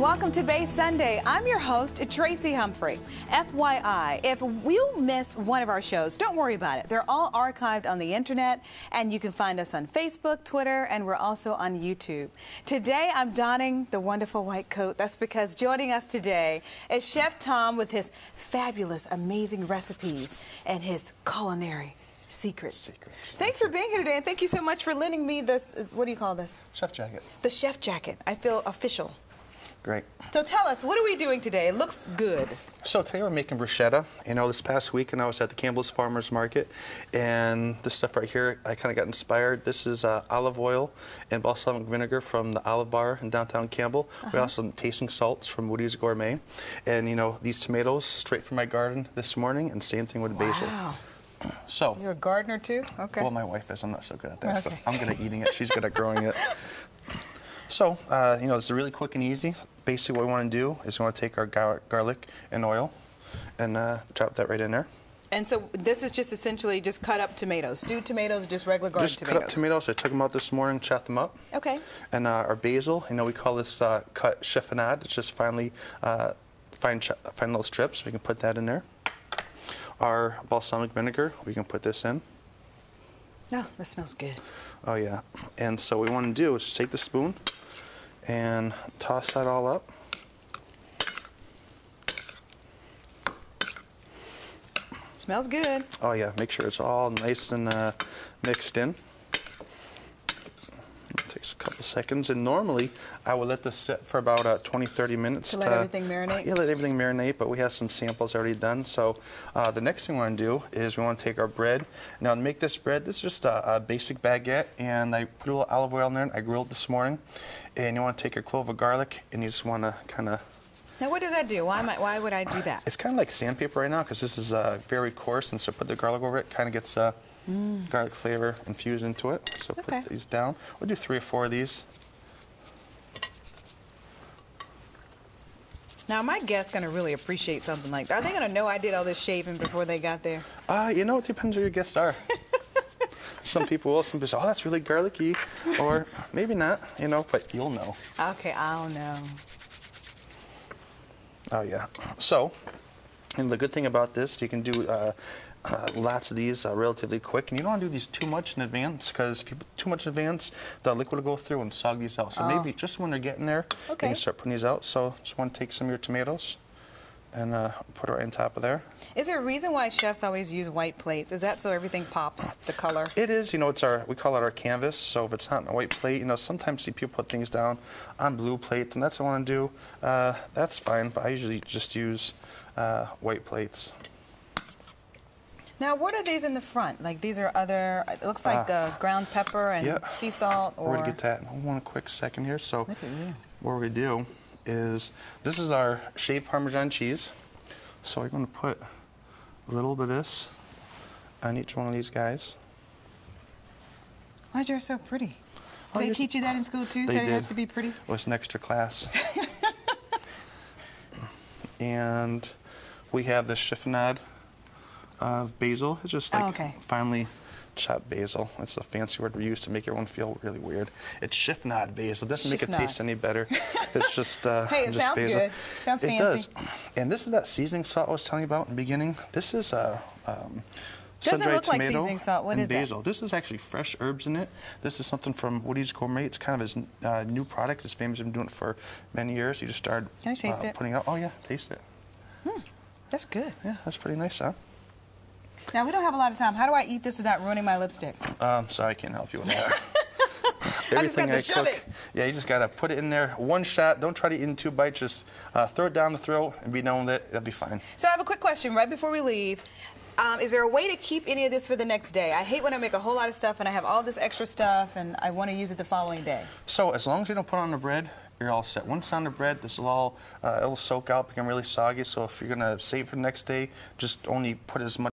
Welcome to Bay Sunday. I'm your host, Tracy Humphrey. FYI, if you miss one of our shows, don't worry about it. They're all archived on the internet, and you can find us on Facebook, Twitter, and we're also on YouTube. Today, I'm donning the wonderful white coat. That's because joining us today is Chef Tomm with his fabulous, amazing recipes and his culinary secrets. Thanks for being here today, and thank you so much for lending me this, what do you call this? Chef jacket. The chef jacket. I feel official. Great. So tell us, what are we doing today? It looks good. So today we're making bruschetta. You know, this past weekend I was at the Campbell's Farmers Market, and this stuff right here, I kind of got inspired. This is olive oil and balsamic vinegar from the Olive Bar in downtown Campbell. We also have some tasting salts from Woody's Gourmet. And, you know, these tomatoes straight from my garden this morning, and same thing with basil. So, you're a gardener too? Okay. Well, my wife is. I'm not so good at that. Okay. So I'm good at eating it. She's good at growing it. So, you know, it's really quick and easy. Basically, what we want to do is we want to take our garlic and oil and drop that right in there. And so this is just essentially just cut up tomatoes, stewed tomatoes, just regular garden tomatoes. Just cut up tomatoes. I took them out this morning, chopped them up. Okay. And our basil, you know, we call this cut chiffonade. It's just fine little strips. We can put that in there. Our balsamic vinegar, we can put this in. Oh, that smells good. Oh, yeah. And so what we want to do is just take the spoon and toss that all up. Smells good. Oh, yeah. Make sure it's all nice and mixed in. It takes a couple seconds. And normally, I would let this sit for about 20-30 minutes. To let everything marinate? Yeah, let everything marinate, but we have some samples already done. So the next thing we want to do is we want to take our bread. Now, to make this bread, this is just a basic baguette, and I put a little olive oil in there, and I grilled this morning. And you want to take your clove of garlic, and you just want to kind of... Now, what does that do? Why would I do that? It's kind of like sandpaper right now, because this is very coarse, and so put the garlic over it, kind of gets garlic flavor infused into it. So put these down. We'll do 3 or 4 of these. Now, my guests going to really appreciate something like that. Are they going to know I did all this shaving before they got there? You know, it depends who your guests are. Some people will. Some people say, oh, that's really garlicky. Or maybe not, you know, but you'll know. Okay, I'll know. Oh, yeah. So, and the good thing about this, you can do lots of these relatively quick. And you don't want to do these too much in advance, because if you put too much in advance, the liquid will go through and sog these out. So maybe just when they're getting there, you can start putting these out. So just want to take some of your tomatoes and put it right on top of there. Is there a reason why chefs always use white plates? Is that so everything pops, the color? It is. You know, it's we call it our canvas. So if it's not on a white plate, you know, sometimes see people put things down on blue plates, and that's what I want to do. That's fine, but I usually just use white plates. Now, what are these in the front? Like, these are other, it looks like ground pepper and sea salt, or... We're going to get that in one quick second here. So what we do is, this is our shaved Parmesan cheese. So we're going to put a little bit of this on each one of these guys. Why'd yours so pretty? Did they teach you that in school too? That it has to be pretty? It was an extra class. And we have the chiffonade of basil. It's just like finely chopped basil. It's a fancy word we use to make everyone feel really weird. It's chiffonade basil. It doesn't make it taste any better. It's just hey, it sounds basil. good. Sounds fancy. It does. And this is that seasoning salt I was telling you about in the beginning. This is doesn't look like seasoning salt. What is basil. This is actually fresh herbs in it. This is something from Woody's Gourmet. It's kind of his new product. His family's been doing it for many years. He just started putting out. Oh yeah, taste it. That's good. Yeah, that's pretty nice, huh? Now, we don't have a lot of time. How do I eat this without ruining my lipstick? Sorry, I can't help you with that. Everything I cook, yeah, you just got to put it in there. One shot. Don't try to eat in 2 bites. Just throw it down the throat and be done with it. It'll be fine. So I have a quick question right before we leave. Is there a way to keep any of this for the next day? I hate when I make a whole lot of stuff and I have all this extra stuff and I want to use it the following day. So as long as you don't put it on the bread, you're all set. Once on the bread, this will all it'll soak out, become really soggy. So if you're going to save for the next day, just only put as much